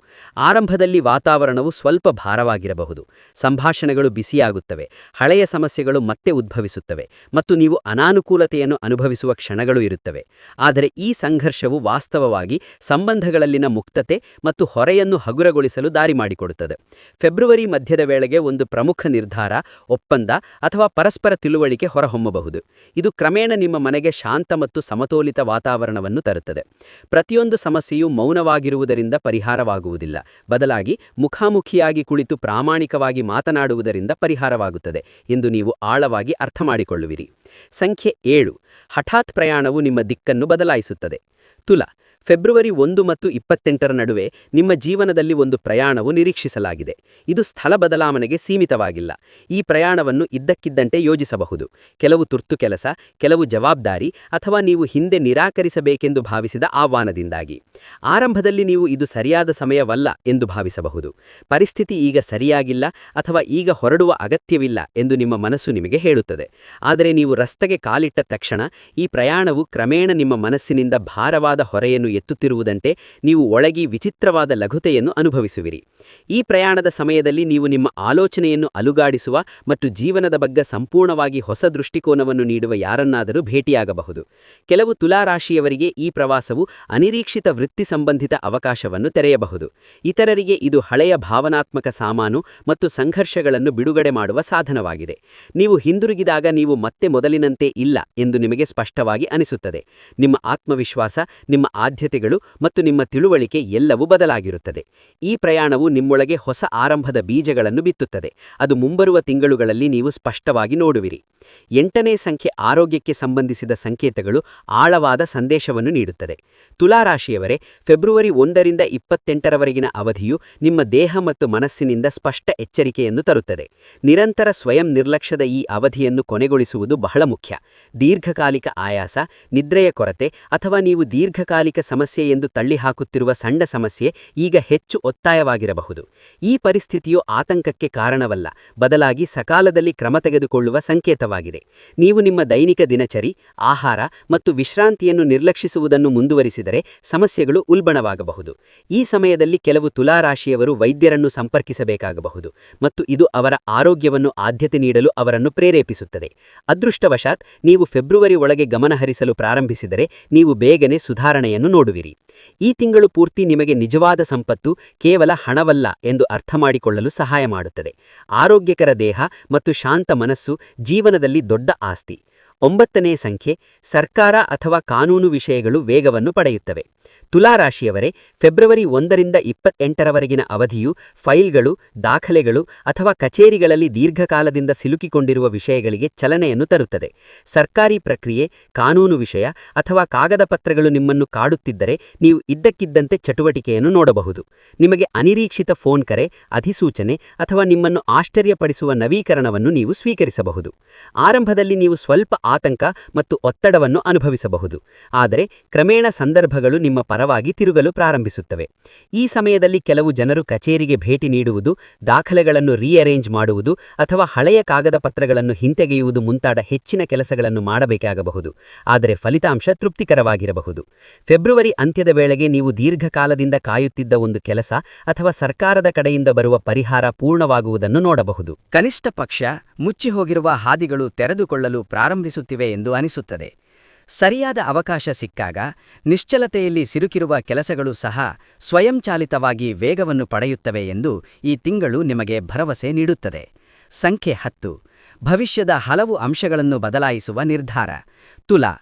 ಆರಂಭದಲ್ಲಿ ವಾತಾವರಣವು ಸ್ವಲ್ಪ ಭಾರವಾಗಿರಬಹುದು. ಸಂಭಾಷಣೆಗಳು ಬಿಸಿಯಾಗುತ್ತವೆ, ಹಳೆಯ ಸಮಸ್ಯೆಗಳು ಮತ್ತೆ ಉದ್ಭವಿಸುತ್ತವೆ ಮತ್ತು ನೀವು ಅನಾನುಕೂಲತೆಯನ್ನು ಅನುಭವಿಸುವ ಕ್ಷಣಗಳು ಇರುತ್ತವೆ. ಆದರೆ ಈ ಸಂಘರ್ಷವು ವಾಸ್ತವವಾಗಿ ಸಂಬಂಧಗಳಲ್ಲಿನ ಮುಕ್ತತೆ ಮತ್ತು ಹೊರೆಯನ್ನು ಹಗುರಗೊಳಿಸಲು ದಾರಿ ಮಾಡಿಕೊಡುತ್ತದೆ. ಫೆಬ್ರವರಿ ಮಧ್ಯದ ವೇಳೆಗೆ ಒಂದು ಪ್ರಮುಖ ನಿರ್ಧಾರ, ಒಪ್ಪಂದ ಅಥವಾ ಪರಸ್ಪರ ತಿಳುವಳಿಕೆ ಹೊರಹೊಮ್ಮಬಹುದು. ಇದು ಕ್ರಮೇಣ ನಿಮ್ಮ ಮನೆಗೆ ಶಾಂತ ಮತ್ತು ಸಮತೋಲಿತ ವಾತಾವರಣವನ್ನು ತರುತ್ತದೆ. ಪ್ರತಿಯೊಂದು ಸಮಸ್ಯೆಯೂ ಮೌನವಾಗಿರುವುದರಿಂದ ಪರಿಹಾರವಾಗುವುದಿಲ್ಲ, ಬದಲಾಗಿ ಮುಖಾಮುಖಿಯಾಗಿ ಕುಳಿತು ಪ್ರಾಮಾಣಿಕವಾಗಿ ಮಾತನಾಡುವುದರಿಂದ ಪರಿಹಾರವಾಗುತ್ತದೆ ಎಂದು ನೀವು ಆಳವಾಗಿ ಅರ್ಥಮಾಡಿಕೊಳ್ಳುವಿರಿ. ಸಂಖ್ಯೆ 7. ಹಠಾತ್ ಪ್ರಯಾಣವು ನಿಮ್ಮ ದಿಕ್ಕನ್ನು ಬದಲಾಯಿಸುತ್ತದೆ. ತುಲಾ, ಫೆಬ್ರವರಿ 1 ಮತ್ತು 28ರ ನಡುವೆ ನಿಮ್ಮ ಜೀವನದಲ್ಲಿ ಒಂದು ಪ್ರಯಾಣವು ನಿರೀಕ್ಷಿಸಲಾಗಿದೆ. ಇದು ಸ್ಥಳ ಬದಲಾವಣೆಗೆ ಸೀಮಿತವಾಗಿಲ್ಲ. ಈ ಪ್ರಯಾಣವನ್ನು ಇದ್ದಕ್ಕಿದ್ದಂತೆ ಯೋಜಿಸಬಹುದು. ಕೆಲವು ತುರ್ತು ಕೆಲಸ, ಕೆಲವು ಜವಾಬ್ದಾರಿ ಅಥವಾ ನೀವು ಹಿಂದೆ ನಿರಾಕರಿಸಬೇಕೆಂದು ಭಾವಿಸಿದ ಆಹ್ವಾನದಿಂದಾಗಿ. ಆರಂಭದಲ್ಲಿ ನೀವು ಇದು ಸರಿಯಾದ ಸಮಯವಲ್ಲ ಎಂದು ಭಾವಿಸಬಹುದು. ಪರಿಸ್ಥಿತಿ ಈಗ ಸರಿಯಾಗಿಲ್ಲ ಅಥವಾ ಈಗ ಹೊರಡುವ ಅಗತ್ಯವಿಲ್ಲ ಎಂದು ನಿಮ್ಮ ಮನಸ್ಸು ನಿಮಗೆ ಹೇಳುತ್ತದೆ. ಆದರೆ ನೀವು ರಸ್ತೆಗೆ ಕಾಲಿಟ್ಟ ತಕ್ಷಣ ಈ ಪ್ರಯಾಣವು ಕ್ರಮೇಣ ನಿಮ್ಮ ಮನಸ್ಸಿನಿಂದ ಭಾರವಾದ ಹೊರೆಯನ್ನು ಎತ್ತುತ್ತಿರುವುದಂತೆ ನೀವು ಒಳಗಿ ವಿಚಿತ್ರವಾದ ಲಘುತೆಯನ್ನು ಅನುಭವಿಸುವಿರಿ. ಈ ಪ್ರಯಾಣದ ಸಮಯದಲ್ಲಿ ನೀವು ನಿಮ್ಮ ಆಲೋಚನೆಯನ್ನು ಅಲುಗಾಡಿಸುವ ಮತ್ತು ಜೀವನದ ಬಗ್ಗೆ ಸಂಪೂರ್ಣವಾಗಿ ಹೊಸ ದೃಷ್ಟಿಕೋನವನ್ನು ನೀಡುವ ಯಾರನ್ನಾದರೂ ಭೇಟಿಯಾಗಬಹುದು. ಕೆಲವು ತುಲಾರಾಶಿಯವರಿಗೆ ಈ ಪ್ರವಾಸವು ಅನಿರೀಕ್ಷಿತ ವೃತ್ತಿ ಸಂಬಂಧಿತ ಅವಕಾಶವನ್ನು ತೆರೆಯಬಹುದು. ಇತರರಿಗೆ ಇದು ಹಳೆಯ ಭಾವನಾತ್ಮಕ ಸಾಮಾನು ಮತ್ತು ಸಂಘರ್ಷಗಳನ್ನು ಬಿಡುಗಡೆ ಮಾಡುವ ಸಾಧನವಾಗಿದೆ. ನೀವು ಹಿಂದಿರುಗಿದಾಗ ನೀವು ಮತ್ತೆ ಮೊದಲಿನಂತೆ ಇಲ್ಲ ಎಂದು ನಿಮಗೆ ಸ್ಪಷ್ಟವಾಗಿ ಅನಿಸುತ್ತದೆ. ನಿಮ್ಮ ಆತ್ಮವಿಶ್ವಾಸ ನಿಮ್ಮ ಆದ್ಯತೆಗಳು ಮತ್ತು ನಿಮ್ಮ ತಿಳುವಳಿಕೆ ಎಲ್ಲವೂ ಬದಲಾಗಿರುತ್ತದೆ. ಈ ಪ್ರಯಾಣವು ನಿಮ್ಮೊಳಗೆ ಹೊಸ ಆರಂಭದ ಬೀಜಗಳನ್ನು ಬಿತ್ತುತ್ತದೆ. ಅದು ಮುಂಬರುವ ತಿಂಗಳುಗಳಲ್ಲಿ ನೀವು ಸ್ಪಷ್ಟವಾಗಿ ನೋಡುವಿರಿ. 8ನೇ ಸಂಖ್ಯೆ ಆರೋಗ್ಯಕ್ಕೆ ಸಂಬಂಧಿಸಿದ ಸಂಕೇತಗಳು ಆಳವಾದ ಸಂದೇಶವನ್ನು ನೀಡುತ್ತದೆ. ತುಲಾರಾಶಿಯವರೇ, ಫೆಬ್ರವರಿ 1ರಿಂದ 28ರವರೆಗಿನ ಅವಧಿಯು ನಿಮ್ಮ ದೇಹ ಮತ್ತು ಮನಸ್ಸಿನಿಂದ ಸ್ಪಷ್ಟ ಎಚ್ಚರಿಕೆಯನ್ನು ತರುತ್ತದೆ. ನಿರಂತರ ಸ್ವಯಂ ನಿರ್ಲಕ್ಷ್ಯದ ಈ ಅವಧಿಯನ್ನು ಕೊನೆಗೊಳಿಸುವುದು ಬಹಳ ಮುಖ್ಯ. ದೀರ್ಘಕಾಲಿಕ ಆಯಾಸ, ನಿದ್ರೆಯ ಕೊರತೆ ಅಥವಾ ನೀವು ದೀರ್ಘಕಾಲಿಕ ಸಮಸ್ಯೆ ಎಂದು ತಳ್ಳಿಹಾಕುತ್ತಿರುವ ಸಣ್ಣ ಸಮಸ್ಯೆ ಈಗ ಹೆಚ್ಚು ಒತ್ತಾಯವಾಗಿರಬಹುದು. ಈ ಪರಿಸ್ಥಿತಿಯು ಆತಂಕಕ್ಕೆ ಕಾರಣವಲ್ಲ, ಬದಲಾಗಿ ಸಕಾಲದಲ್ಲಿ ಕ್ರಮ ತೆಗೆದುಕೊಳ್ಳುವ ಸಂಕೇತವಾಗಿದೆ. ನೀವು ನಿಮ್ಮ ದೈನಿಕ ದಿನಚರಿ, ಆಹಾರ ಮತ್ತು ವಿಶ್ರಾಂತಿಯನ್ನು ನಿರ್ಲಕ್ಷಿಸುವುದನ್ನು ಮುಂದುವರಿಸಿದರೆ ಸಮಸ್ಯೆಗಳು ಉಲ್ಬಣವಾಗಬಹುದು. ಈ ಸಮಯದಲ್ಲಿ ಕೆಲವು ತುಲಾರಾಶಿಯವರು ವೈದ್ಯರನ್ನು ಸಂಪರ್ಕಿಸಬೇಕಾಗಬಹುದು ಮತ್ತು ಇದು ಅವರ ಆರೋಗ್ಯವನ್ನು ಆದ್ಯತೆ ನೀಡಲು ಅವರನ್ನು ಪ್ರೇರೇಪಿಸುತ್ತದೆ. ಅದೃಷ್ಟವಶಾತ್ ನೀವು ಫೆಬ್ರವರಿ ಒಳಗೆ ಗಮನಹರಿಸಲು ಪ್ರಾರಂಭಿಸಿದರೆ ನೀವು ಬೇಗನೆ ಸುಧಾರಣೆಯನ್ನು ನೋಡುವಿರಿ. ಈ ತಿಂಗಳು ಪೂರ್ತಿ ನಿಮಗೆ ನಿಜವಾದ ಸಂಪತ್ತು ಕೇವಲ ಹಣವಲ್ಲ ಎಂದು ಅರ್ಥಮಾಡಿಕೊಳ್ಳಲು ಸಹಾಯ ಮಾಡುತ್ತದೆ. ಆರೋಗ್ಯಕರ ದೇಹ ಮತ್ತು ಶಾಂತ ಮನಸ್ಸು ಜೀವನದಲ್ಲಿ ದೊಡ್ಡ ಆಸ್ತಿ. 9ನೇ ಸಂಖ್ಯೆ ಸರ್ಕಾರ ಅಥವಾ ಕಾನೂನು ವಿಷಯಗಳು ವೇಗವನ್ನು ಪಡೆಯುತ್ತವೆ. ತುಲಾರಾಶಿಯವರೇ, ಫೆಬ್ರವರಿ 1ರಿಂದ 28ರವರೆಗಿನ ಅವಧಿಯು ಫೈಲ್ಗಳು, ದಾಖಲೆಗಳು ಅಥವಾ ಕಚೇರಿಗಳಲ್ಲಿ ದೀರ್ಘಕಾಲದಿಂದ ಸಿಲುಕಿಕೊಂಡಿರುವ ವಿಷಯಗಳಿಗೆ ಚಲನೆಯನ್ನು ತರುತ್ತದೆ. ಸರ್ಕಾರಿ ಪ್ರಕ್ರಿಯೆ, ಕಾನೂನು ವಿಷಯ ಅಥವಾ ಕಾಗದ ಪತ್ರಗಳು ನಿಮ್ಮನ್ನು ಕಾಡುತ್ತಿದ್ದರೆ ನೀವು ಇದ್ದಕ್ಕಿದ್ದಂತೆ ಚಟುವಟಿಕೆಯನ್ನು ನೋಡಬಹುದು. ನಿಮಗೆ ಅನಿರೀಕ್ಷಿತ ಫೋನ್ ಕರೆ, ಅಧಿಸೂಚನೆ ಅಥವಾ ನಿಮ್ಮನ್ನು ಆಶ್ಚರ್ಯಪಡಿಸುವ ನವೀಕರಣವನ್ನು ನೀವು ಸ್ವೀಕರಿಸಬಹುದು. ಆರಂಭದಲ್ಲಿ ನೀವು ಸ್ವಲ್ಪ ಆತಂಕ ಮತ್ತು ಒತ್ತಡವನ್ನು ಅನುಭವಿಸಬಹುದು, ಆದರೆ ಕ್ರಮೇಣ ಸಂದರ್ಭಗಳು ನಿಮ್ಮ ಪರವಾಗಿ ತಿರುಗಲು ಪ್ರಾರಂಭಿಸುತ್ತವೆ. ಈ ಸಮಯದಲ್ಲಿ ಕೆಲವು ಜನರು ಕಚೇರಿಗೆ ಭೇಟಿ ನೀಡುವುದು, ದಾಖಲೆಗಳನ್ನು ರೀಅರೇಂಜ್ ಮಾಡುವುದು ಅಥವಾ ಹಳೆಯ ಕಾಗದ ಪತ್ರಗಳನ್ನು ಹಿಂತೆಗೆಯುವುದು ಮುಂತಾದ ಹೆಚ್ಚಿನ ಕೆಲಸಗಳನ್ನು ಮಾಡಬೇಕಾಗಬಹುದು, ಆದರೆ ಫಲಿತಾಂಶ ತೃಪ್ತಿಕರವಾಗಿರಬಹುದು. ಫೆಬ್ರವರಿ ಅಂತ್ಯದ ವೇಳೆಗೆ ನೀವು ದೀರ್ಘಕಾಲದಿಂದ ಕಾಯುತ್ತಿದ್ದ ಒಂದು ಕೆಲಸ ಅಥವಾ ಸರ್ಕಾರದ ಕಡೆಯಿಂದ ಬರುವ ಪರಿಹಾರ ಪೂರ್ಣವಾಗುವುದನ್ನು ನೋಡಬಹುದು. ಕನಿಷ್ಠ ಪಕ್ಷ ಮುಚ್ಚಿಹೋಗಿರುವ ಹಾದಿಗಳು ತೆರೆದುಕೊಳ್ಳಲು ಪ್ರಾರಂಭಿಸುತ್ತಿವೆ ಎಂದು ಅನಿಸುತ್ತದೆ. ಸರಿಯಾದ ಅವಕಾಶ ಸಿಕ್ಕಾಗ ನಿಶ್ಚಲತೆಯಲ್ಲಿ ಸಿಲುಕಿರುವ ಕೆಲಸಗಳು ಸಹ ಸ್ವಯಂಚಾಲಿತವಾಗಿ ವೇಗವನ್ನು ಪಡೆಯುತ್ತವೆ ಎಂದು ಈ ತಿಂಗಳು ನಿಮಗೆ ಭರವಸೆ ನೀಡುತ್ತದೆ. ಸಂಖ್ಯೆ 10. ಭವಿಷ್ಯದ ಹಲವು ಅಂಶಗಳನ್ನು ಬದಲಾಯಿಸುವ ನಿರ್ಧಾರ. ತುಲಾ,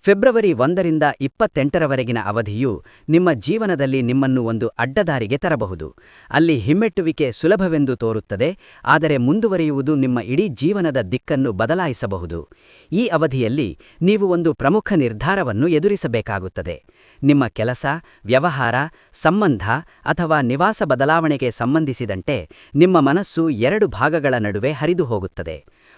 ಫೆಬ್ರವರಿ 1ರಿಂದ 28ರವರೆಗಿನ ಅವಧಿಯು ನಿಮ್ಮ ಜೀವನದಲ್ಲಿ ನಿಮ್ಮನ್ನು ಒಂದು ಅಡ್ಡದಾರಿಗೆ ತರಬಹುದು. ಅಲ್ಲಿ ಹಿಮ್ಮೆಟ್ಟುವಿಕೆ ಸುಲಭವೆಂದು ತೋರುತ್ತದೆ, ಆದರೆ ಮುಂದುವರಿಯುವುದು ನಿಮ್ಮ ಇಡೀ ಜೀವನದ ದಿಕ್ಕನ್ನು ಬದಲಾಯಿಸಬಹುದು. ಈ ಅವಧಿಯಲ್ಲಿ ನೀವು ಒಂದು ಪ್ರಮುಖ ನಿರ್ಧಾರವನ್ನು ಎದುರಿಸಬೇಕಾಗುತ್ತದೆ. ನಿಮ್ಮ ಕೆಲಸ, ವ್ಯವಹಾರ, ಸಂಬಂಧ ಅಥವಾ ನಿವಾಸ ಬದಲಾವಣೆಗೆ ಸಂಬಂಧಿಸಿದಂತೆ ನಿಮ್ಮ ಮನಸ್ಸು 2 ಭಾಗಗಳ ನಡುವೆ ಹರಿದು ಹೋಗುತ್ತದೆ.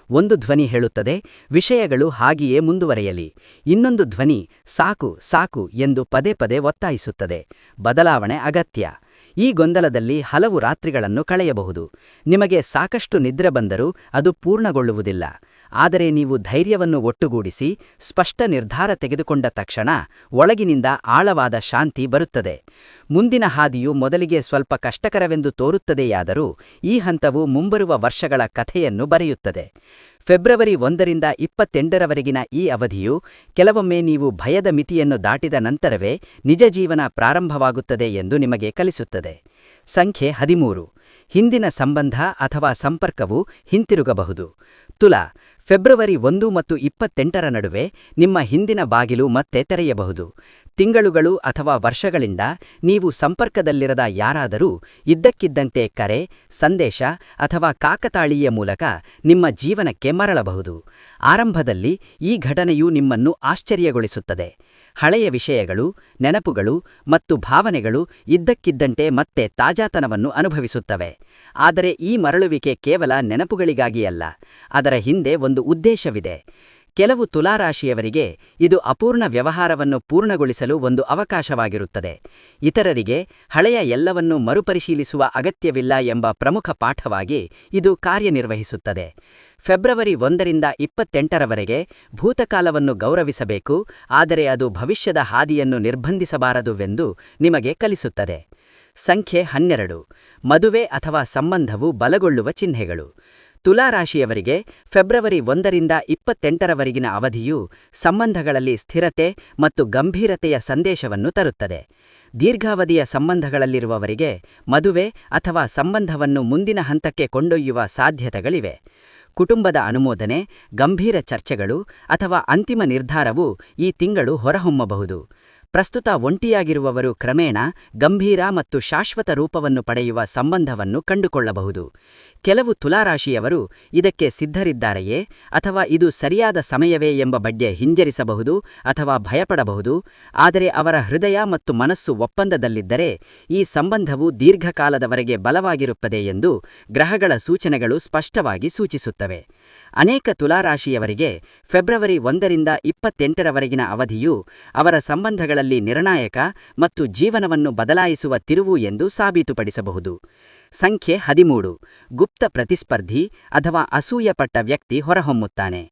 ಒಂದು ಧ್ವನಿ ಹೇಳುತ್ತದೆ, ವಿಷಯಗಳು ಹಾಗೆಯೇ ಮುಂದುವರೆಯಲಿ. ಇನ್ನೊಂದು ಧ್ವನಿ, ಸಾಕು ಸಾಕು ಎಂದು ಪದೇ ಪದೇ ಒತ್ತಾಯಿಸುತ್ತದೆ. ಬದಲಾವಣೆ ಅಗತ್ಯ. ಈ ಗೊಂದಲದಲ್ಲಿ ಹಲವು ರಾತ್ರಿಗಳನ್ನು ಕಳೆಯಬಹುದು. ನಿಮಗೆ ಸಾಕಷ್ಟು ನಿದ್ರೆ ಬಂದರೂ ಅದು ಪೂರ್ಣಗೊಳ್ಳುವುದಿಲ್ಲ. ಆದರೆ ನೀವು ಧೈರ್ಯವನ್ನು ಒಟ್ಟುಗೂಡಿಸಿ ಸ್ಪಷ್ಟ ನಿರ್ಧಾರ ತೆಗೆದುಕೊಂಡ ತಕ್ಷಣ ಒಳಗಿನಿಂದ ಆಳವಾದ ಶಾಂತಿ ಬರುತ್ತದೆ. ಮುಂದಿನ ಹಾದಿಯು ಮೊದಲಿಗೆ ಸ್ವಲ್ಪ ಕಷ್ಟಕರವೆಂದು ತೋರುತ್ತದೆಯಾದರೂ ಈ ಹಂತವು ಮುಂಬರುವ ವರ್ಷಗಳ ಕಥೆಯನ್ನು ಬರೆಯುತ್ತದೆ. ಫೆಬ್ರವರಿ 1ರಿಂದ 28ರವರೆಗಿನ ಈ ಅವಧಿಯು ಕೆಲವೊಮ್ಮೆ ನೀವು ಭಯದ ಮಿತಿಯನ್ನು ದಾಟಿದ ನಂತರವೇ ನಿಜ ಜೀವನ ಪ್ರಾರಂಭವಾಗುತ್ತದೆ ಎಂದು ನಿಮಗೆ ಕಲಿಸುತ್ತದೆ. ಸಂಖ್ಯೆ 13. ಹಿಂದಿನ ಸಂಬಂಧ ಅಥವಾ ಸಂಪರ್ಕವು ಹಿಂತಿರುಗಬಹುದು. ತುಲಾ, ಫೆಬ್ರವರಿ 1 ಮತ್ತು 28ರ ನಡುವೆ ನಿಮ್ಮ ಹಿಂದಿನ ಬಾಗಿಲು ಮತ್ತೆ ತೆರೆಯಬಹುದು. ತಿಂಗಳುಗಳು ಅಥವಾ ವರ್ಷಗಳಿಂದ ನೀವು ಸಂಪರ್ಕದಲ್ಲಿರದ ಯಾರಾದರೂ ಇದ್ದಕ್ಕಿದ್ದಂತೆ ಕರೆ, ಸಂದೇಶ ಅಥವಾ ಕಾಕತಾಳೀಯ ಮೂಲಕ ನಿಮ್ಮ ಜೀವನಕ್ಕೆ ಮರಳಬಹುದು. ಆರಂಭದಲ್ಲಿ ಈ ಘಟನೆಯು ನಿಮ್ಮನ್ನು ಆಶ್ಚರ್ಯಗೊಳಿಸುತ್ತದೆ. ಹಳೆಯ ವಿಷಯಗಳು, ನೆನಪುಗಳು ಮತ್ತು ಭಾವನೆಗಳು ಇದ್ದಕ್ಕಿದ್ದಂತೆ ಮತ್ತೆ ತಾಜಾತನವನ್ನು ಅನುಭವಿಸುತ್ತವೆ. ಆದರೆ ಈ ಮರಳುವಿಕೆ ಕೇವಲ ನೆನಪುಗಳಿಗಾಗಿಯಲ್ಲ, ಅದರ ಹಿಂದೆ ಒಂದು ಉದ್ದೇಶವಿದೆ. ಕೆಲವು ತುಲಾರಾಶಿಯವರಿಗೆ ಇದು ಅಪೂರ್ಣ ವ್ಯವಹಾರವನ್ನು ಪೂರ್ಣಗೊಳಿಸಲು ಒಂದು ಅವಕಾಶವಾಗಿರುತ್ತದೆ. ಇತರರಿಗೆ ಹಳೆಯ ಎಲ್ಲವನ್ನೂ ಮರುಪರಿಶೀಲಿಸುವ ಅಗತ್ಯವಿಲ್ಲ ಎಂಬ ಪ್ರಮುಖ ಪಾಠವಾಗಿ ಇದು ಕಾರ್ಯನಿರ್ವಹಿಸುತ್ತದೆ. ಫೆಬ್ರವರಿ 1ರಿಂದ 28ರವರೆಗೆ ಭೂತಕಾಲವನ್ನು ಗೌರವಿಸಬೇಕು, ಆದರೆ ಅದು ಭವಿಷ್ಯದ ಹಾದಿಯನ್ನು ನಿರ್ಬಂಧಿಸಬಾರದುವೆಂದು ನಿಮಗೆ ಕಲಿಸುತ್ತದೆ. ಸಂಖ್ಯೆ 12. ಮದುವೆ ಅಥವಾ ಸಂಬಂಧವು ಬಲಗೊಳ್ಳುವ ಚಿಹ್ನೆಗಳು. ತುಲಾರಾಶಿಯವರಿಗೆ ಫೆಬ್ರವರಿ 1ರಿಂದ 28ರವರೆಗಿನ ಅವಧಿಯು ಸಂಬಂಧಗಳಲ್ಲಿ ಸ್ಥಿರತೆ ಮತ್ತು ಗಂಭೀರತೆಯ ಸಂದೇಶವನ್ನು ತರುತ್ತದೆ. ದೀರ್ಘಾವಧಿಯ ಸಂಬಂಧಗಳಲ್ಲಿರುವವರಿಗೆ ಮದುವೆ ಅಥವಾ ಸಂಬಂಧವನ್ನು ಮುಂದಿನ ಹಂತಕ್ಕೆ ಕೊಂಡೊಯ್ಯುವ ಸಾಧ್ಯತೆಗಳಿವೆ. ಕುಟುಂಬದ ಅನುಮೋದನೆ, ಗಂಭೀರ ಚರ್ಚೆಗಳು ಅಥವಾ ಅಂತಿಮ ನಿರ್ಧಾರವು ಈ ತಿಂಗಳು ಹೊರಹೊಮ್ಮಬಹುದು. ಪ್ರಸ್ತುತ ಒಂಟಿಯಾಗಿರುವವರು ಕ್ರಮೇಣ ಗಂಭೀರ ಮತ್ತು ಶಾಶ್ವತ ರೂಪವನ್ನು ಪಡೆಯುವ ಸಂಬಂಧವನ್ನು ಕಂಡುಕೊಳ್ಳಬಹುದು. ಕೆಲವು ತುಲಾರಾಶಿಯವರು ಇದಕ್ಕೆ ಸಿದ್ಧರಿದ್ದಾರೆಯೇ ಅಥವಾ ಇದು ಸರಿಯಾದ ಸಮಯವೇ ಎಂಬ ಬಗ್ಗೆ ಹಿಂಜರಿಸಬಹುದು ಅಥವಾ ಭಯಪಡಬಹುದು. ಆದರೆ ಅವರ ಹೃದಯ ಮತ್ತು ಮನಸ್ಸು ಒಪ್ಪಂದದಲ್ಲಿದ್ದರೆ ಈ ಸಂಬಂಧವು ದೀರ್ಘಕಾಲದವರೆಗೆ ಬಲವಾಗಿರುತ್ತದೆ ಎಂದು ಗ್ರಹಗಳ ಸೂಚನೆಗಳು ಸ್ಪಷ್ಟವಾಗಿ ಸೂಚಿಸುತ್ತವೆ. ಅನೇಕ ತುಲಾರಾಶಿಯವರಿಗೆ ಫೆಬ್ರವರಿ 1ರಿಂದ 28ರವರೆಗಿನ ಅವಧಿಯು ಅವರ ಸಂಬಂಧಗಳಲ್ಲಿ ನಿರ್ಣಾಯಕ ಮತ್ತು ಜೀವನವನ್ನು ಬದಲಾಯಿಸುವ ತಿರುವು ಎಂದು ಸಾಬೀತುಪಡಿಸಬಹುದು. ಸಂಖ್ಯೆ 13. ಗುಪ್ತ ಪ್ರತಿಸ್ಪರ್ಧಿ ಅಥವಾ ಅಸೂಯಪಟ್ಟ ವ್ಯಕ್ತಿ ಹೊರಹೊಮ್ಮುತ್ತಾನೆ.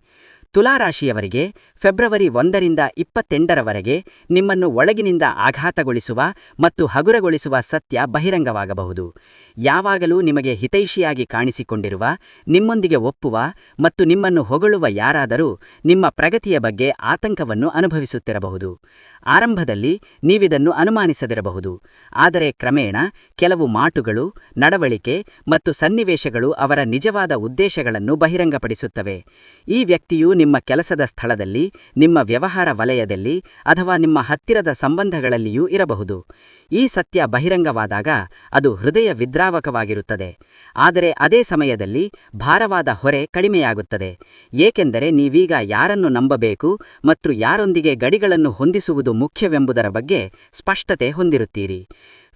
ತುಲಾರಾಶಿಯವರಿಗೆ ಫೆಬ್ರವರಿ 1ರಿಂದ 28ರವರೆಗೆ ನಿಮ್ಮನ್ನು ಒಳಗಿನಿಂದ ಆಘಾತಗೊಳಿಸುವ ಮತ್ತು ಹಗುರಗೊಳಿಸುವ ಸತ್ಯ ಬಹಿರಂಗವಾಗಬಹುದು. ಯಾವಾಗಲೂ ನಿಮಗೆ ಹಿತೈಷಿಯಾಗಿ ಕಾಣಿಸಿಕೊಂಡಿರುವ, ನಿಮ್ಮೊಂದಿಗೆ ಒಪ್ಪುವ ಮತ್ತು ನಿಮ್ಮನ್ನು ಹೊಗಳುವ ಯಾರಾದರೂ ನಿಮ್ಮ ಪ್ರಗತಿಯ ಬಗ್ಗೆ ಆತಂಕವನ್ನು ಅನುಭವಿಸುತ್ತಿರಬಹುದು. ಆರಂಭದಲ್ಲಿ ನೀವಿದನ್ನು ಅನುಮಾನಿಸದಿರಬಹುದು, ಆದರೆ ಕ್ರಮೇಣ ಕೆಲವು ಮಾತುಗಳು, ನಡವಳಿಕೆ ಮತ್ತು ಸನ್ನಿವೇಶಗಳು ಅವರ ನಿಜವಾದ ಉದ್ದೇಶಗಳನ್ನು ಬಹಿರಂಗಪಡಿಸುತ್ತವೆ. ಈ ವ್ಯಕ್ತಿಯು ನಿಮ್ಮ ಕೆಲಸದ ಸ್ಥಳದಲ್ಲಿ, ನಿಮ್ಮ ವ್ಯವಹಾರ ವಲಯದಲ್ಲಿ ಅಥವಾ ನಿಮ್ಮ ಹತ್ತಿರದ ಸಂಬಂಧಗಳಲ್ಲಿಯೂ ಇರಬಹುದು. ಈ ಸತ್ಯ ಬಹಿರಂಗವಾದಾಗ ಅದು ಹೃದಯ ವಿದ್ರಾವಕವಾಗಿರುತ್ತದೆ, ಆದರೆ ಅದೇ ಸಮಯದಲ್ಲಿ ಭಾರವಾದ ಹೊರೆ ಕಡಿಮೆಯಾಗುತ್ತದೆ, ಏಕೆಂದರೆ ನೀವೀಗ ಯಾರನ್ನು ನಂಬಬೇಕು ಮತ್ತು ಯಾರೊಂದಿಗೆ ಗಡಿಗಳನ್ನು ಹೊಂದಿಸುವುದು ಮುಖ್ಯವೆಂಬುದರ ಬಗ್ಗೆ ಸ್ಪಷ್ಟತೆ ಹೊಂದಿರುತ್ತೀರಿ.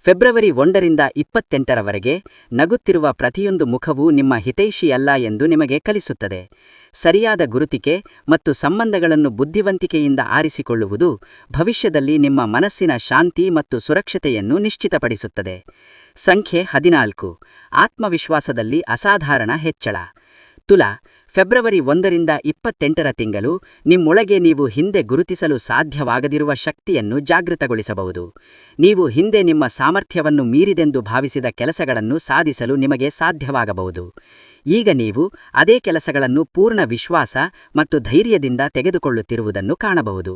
ಫೆಬ್ರವರಿ 1ರಿಂದ 28ರವರೆಗೆ ನಗುತ್ತಿರುವ ಪ್ರತಿಯೊಂದು ಮುಖವೂ ನಿಮ್ಮ ಹಿತೈಷಿಯಲ್ಲ ಎಂದು ನಿಮಗೆ ಕಲಿಸುತ್ತದೆ. ಸರಿಯಾದ ಗುರುತಿಕೆ ಮತ್ತು ಸಂಬಂಧಗಳನ್ನು ಬುದ್ಧಿವಂತಿಕೆಯಿಂದ ಆರಿಸಿಕೊಳ್ಳುವುದು ಭವಿಷ್ಯದಲ್ಲಿ ನಿಮ್ಮ ಮನಸ್ಸಿನ ಶಾಂತಿ ಮತ್ತು ಸುರಕ್ಷತೆಯನ್ನು ನಿಶ್ಚಿತಪಡಿಸುತ್ತದೆ. ಸಂಖ್ಯೆ 14. ಆತ್ಮವಿಶ್ವಾಸದಲ್ಲಿ ಅಸಾಧಾರಣ ಹೆಚ್ಚಳ. ತುಲಾ, ಫೆಬ್ರವರಿ 1ರಿಂದ 28ರ ತಿಂಗಳು ನಿಮ್ಮೊಳಗೆ ನೀವು ಹಿಂದೆ ಗುರುತಿಸಲು ಸಾಧ್ಯವಾಗದಿರುವ ಶಕ್ತಿಯನ್ನು ಜಾಗೃತಗೊಳಿಸಬಹುದು. ನೀವು ಹಿಂದೆ ನಿಮ್ಮ ಸಾಮರ್ಥ್ಯವನ್ನು ಮೀರಿದೆಂದು ಭಾವಿಸಿದ ಕೆಲಸಗಳನ್ನು ಸಾಧಿಸಲು ನಿಮಗೆ ಸಾಧ್ಯವಾಗಬಹುದು. ಈಗ ನೀವು ಅದೇ ಕೆಲಸಗಳನ್ನು ಪೂರ್ಣ ವಿಶ್ವಾಸ ಮತ್ತು ಧೈರ್ಯದಿಂದ ತೆಗೆದುಕೊಳ್ಳುತ್ತಿರುವುದನ್ನು ಕಾಣಬಹುದು.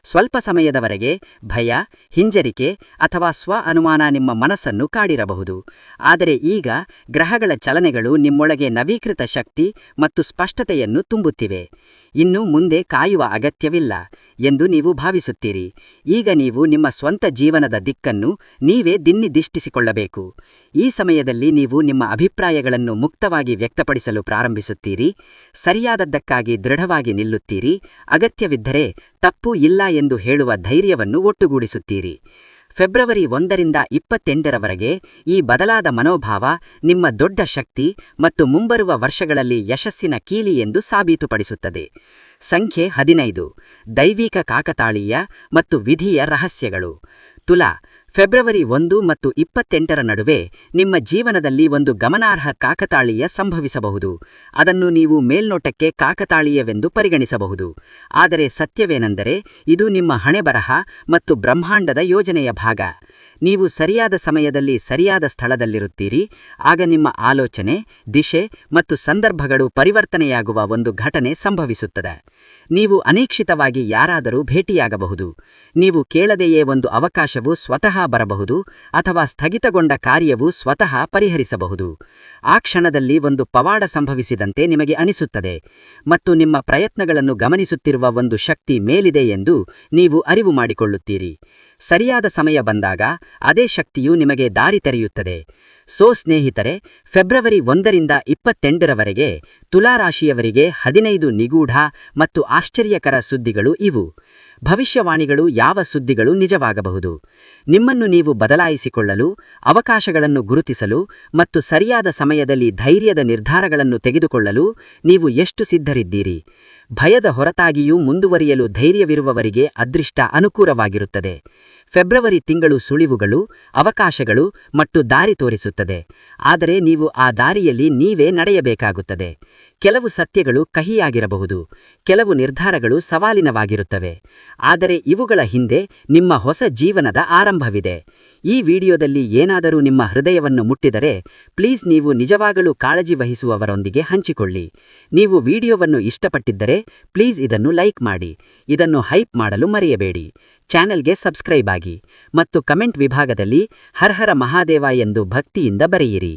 ಸ್ವಲ್ಪ ಸಮಯದವರೆಗೆ ಭಯ, ಹಿಂಜರಿಕೆ ಅಥವಾ ಅನುಮಾನ ನಿಮ್ಮ ಮನಸ್ಸನ್ನು ಕಾಡಿರಬಹುದು, ಆದರೆ ಈಗ ಗ್ರಹಗಳ ಚಲನೆಗಳು ನಿಮ್ಮೊಳಗೆ ನವೀಕೃತ ಶಕ್ತಿ ಮತ್ತು ಸ್ಪಷ್ಟತೆಯನ್ನು ತುಂಬುತ್ತಿವೆ. ಇನ್ನು ಮುಂದೆ ಕಾಯುವ ಅಗತ್ಯವಿಲ್ಲ ಎಂದು ನೀವು ಭಾವಿಸುತ್ತೀರಿ. ಈಗ ನೀವು ನಿಮ್ಮ ಸ್ವಂತ ಜೀವನದ ದಿಕ್ಕನ್ನು ನೀವೇ ದಿಟ್ಟಿಸಿಕೊಳ್ಳಬೇಕು. ಈ ಸಮಯದಲ್ಲಿ ನೀವು ನಿಮ್ಮ ಅಭಿಪ್ರಾಯಗಳನ್ನು ಮುಕ್ತವಾಗಿ ವ್ಯಕ್ತಪಡಿಸಲು ಪ್ರಾರಂಭಿಸುತ್ತೀರಿ, ಸರಿಯಾದದ್ದಕ್ಕಾಗಿ ದೃಢವಾಗಿ ನಿಲ್ಲುತ್ತೀರಿ, ಅಗತ್ಯವಿದ್ದರೆ ತಪ್ಪು ಇಲ್ಲ ಎಂದು ಹೇಳುವ ಧೈರ್ಯವನ್ನು ಒಟ್ಟುಗೂಡಿಸುತ್ತೀರಿ. ಫೆಬ್ರವರಿ 1ರಿಂದ 28ರವರೆಗೆ ಈ ಬದಲಾದ ಮನೋಭಾವ ನಿಮ್ಮ ದೊಡ್ಡ ಶಕ್ತಿ ಮತ್ತು ಮುಂಬರುವ ವರ್ಷಗಳಲ್ಲಿ ಯಶಸ್ಸಿನ ಕೀಲಿ ಎಂದು ಸಾಬೀತುಪಡಿಸುತ್ತದೆ. ಸಂಖ್ಯೆ 15. ದೈವಿಕ ಕಾಕತಾಳೀಯ ಮತ್ತು ವಿಧಿಯ ರಹಸ್ಯಗಳು. ತುಲಾ, ಫೆಬ್ರವರಿ 1 ಮತ್ತು 28ರ ನಡುವೆ ನಿಮ್ಮ ಜೀವನದಲ್ಲಿ ಒಂದು ಗಮನಾರ್ಹ ಕಾಕತಾಳೀಯ ಸಂಭವಿಸಬಹುದು. ಅದನ್ನು ನೀವು ಮೇಲ್ನೋಟಕ್ಕೆ ಕಾಕತಾಳೀಯವೆಂದು ಪರಿಗಣಿಸಬಹುದು, ಆದರೆ ಸತ್ಯವೇನೆಂದರೆ ಇದು ನಿಮ್ಮ ಹಣೆಬರಹ ಮತ್ತು ಬ್ರಹ್ಮಾಂಡದ ಯೋಜನೆಯ ಭಾಗ. ನೀವು ಸರಿಯಾದ ಸಮಯದಲ್ಲಿ ಸರಿಯಾದ ಸ್ಥಳದಲ್ಲಿರುತ್ತೀರಿ. ಆಗ ನಿಮ್ಮ ಆಲೋಚನೆ, ದಿಶೆ ಮತ್ತು ಸಂದರ್ಭಗಳು ಪರಿವರ್ತನೆಯಾಗುವ ಒಂದು ಘಟನೆ ಸಂಭವಿಸುತ್ತದೆ. ನೀವು ಅನಿರೀಕ್ಷಿತವಾಗಿ ಯಾರಾದರೂ ಭೇಟಿಯಾಗಬಹುದು. ನೀವು ಕೇಳದೆಯೇ ಒಂದು ಅವಕಾಶವು ಸ್ವತಃ ಬರಬಹುದು ಅಥವಾ ಸ್ಥಗಿತಗೊಂಡ ಕಾರ್ಯವು ಸ್ವತಃ ಪರಿಹರಿಸಬಹುದು. ಆ ಕ್ಷಣದಲ್ಲಿ ಒಂದು ಪವಾಡ ಸಂಭವಿಸಿದಂತೆ ನಿಮಗೆ ಅನಿಸುತ್ತದೆ ಮತ್ತು ನಿಮ್ಮ ಪ್ರಯತ್ನಗಳನ್ನು ಗಮನಿಸುತ್ತಿರುವ ಒಂದು ಶಕ್ತಿ ಮೇಲಿದೆ ಎಂದು ನೀವು ಅರಿವು ಮಾಡಿಕೊಳ್ಳುತ್ತೀರಿ. ಸರಿಯಾದ ಸಮಯ ಬಂದಾಗ ಅದೇ ಶಕ್ತಿಯು ನಿಮಗೆ ದಾರಿ ತೆರೆಯುತ್ತದೆ. ಸ್ನೇಹಿತರೆ, ಫೆಬ್ರವರಿ 1ರಿಂದ 28ರವರೆಗೆ ತುಲಾರಾಶಿಯವರಿಗೆ 15 ನಿಗೂಢ ಮತ್ತು ಆಶ್ಚರ್ಯಕರ ಸುದ್ದಿಗಳು ಇವು. ಭವಿಷ್ಯವಾಣಿಗಳು ಯಾವ ಸುದ್ದಿಗಳು ನಿಜವಾಗಬಹುದು? ನಿಮ್ಮನ್ನು ನೀವು ಬದಲಾಯಿಸಿಕೊಳ್ಳಲು, ಅವಕಾಶಗಳನ್ನು ಗುರುತಿಸಲು ಮತ್ತು ಸರಿಯಾದ ಸಮಯದಲ್ಲಿ ಧೈರ್ಯದ ನಿರ್ಧಾರಗಳನ್ನು ತೆಗೆದುಕೊಳ್ಳಲು ನೀವು ಎಷ್ಟು ಸಿದ್ಧರಿದ್ದೀರಿ? ಭಯದ ಹೊರತಾಗಿಯೂ ಮುಂದುವರಿಯಲು ಧೈರ್ಯವಿರುವವರಿಗೆ ಅದೃಷ್ಟ ಅನುಕೂಲವಾಗಿರುತ್ತದೆ. ಫೆಬ್ರವರಿ ತಿಂಗಳು ಸುಳಿವುಗಳು, ಅವಕಾಶಗಳು ಮತ್ತು ದಾರಿ ತೋರಿಸುತ್ತದೆ, ಆದರೆ ನೀವು ಆ ದಾರಿಯಲ್ಲಿ ನೀವೇ ನಡೆಯಬೇಕಾಗುತ್ತದೆ. ಕೆಲವು ಸತ್ಯಗಳು ಕಹಿಯಾಗಿರಬಹುದು, ಕೆಲವು ನಿರ್ಧಾರಗಳು ಸವಾಲಿನವಾಗಿರುತ್ತವೆ, ಆದರೆ ಇವುಗಳ ಹಿಂದೆ ನಿಮ್ಮ ಹೊಸ ಜೀವನದ ಆರಂಭವಿದೆ. ಈ ವಿಡಿಯೋದಲ್ಲಿ ಏನಾದರೂ ನಿಮ್ಮ ಹೃದಯವನ್ನು ಮುಟ್ಟಿದರೆ ಪ್ಲೀಸ್ ನೀವು ನಿಜವಾಗಲೂ ಕಾಳಜಿ ವಹಿಸುವವರೊಂದಿಗೆ ಹಂಚಿಕೊಳ್ಳಿ. ನೀವು ವಿಡಿಯೋವನ್ನು ಇಷ್ಟಪಟ್ಟಿದ್ದರೆ ಪ್ಲೀಸ್ ಇದನ್ನು ಲೈಕ್ ಮಾಡಿ, ಇದನ್ನು ಹೈಪ್ ಮಾಡಲು ಮರೆಯಬೇಡಿ. ಚಾನೆಲ್ಗೆ ಸಬ್ಸ್ಕ್ರೈಬ್ ಆಗಿ ಮತ್ತು ಕಮೆಂಟ್ ವಿಭಾಗದಲ್ಲಿ ಹರ್ ಹರ ಮಹಾದೇವ ಎಂದು ಭಕ್ತಿಯಿಂದ ಬರೆಯಿರಿ.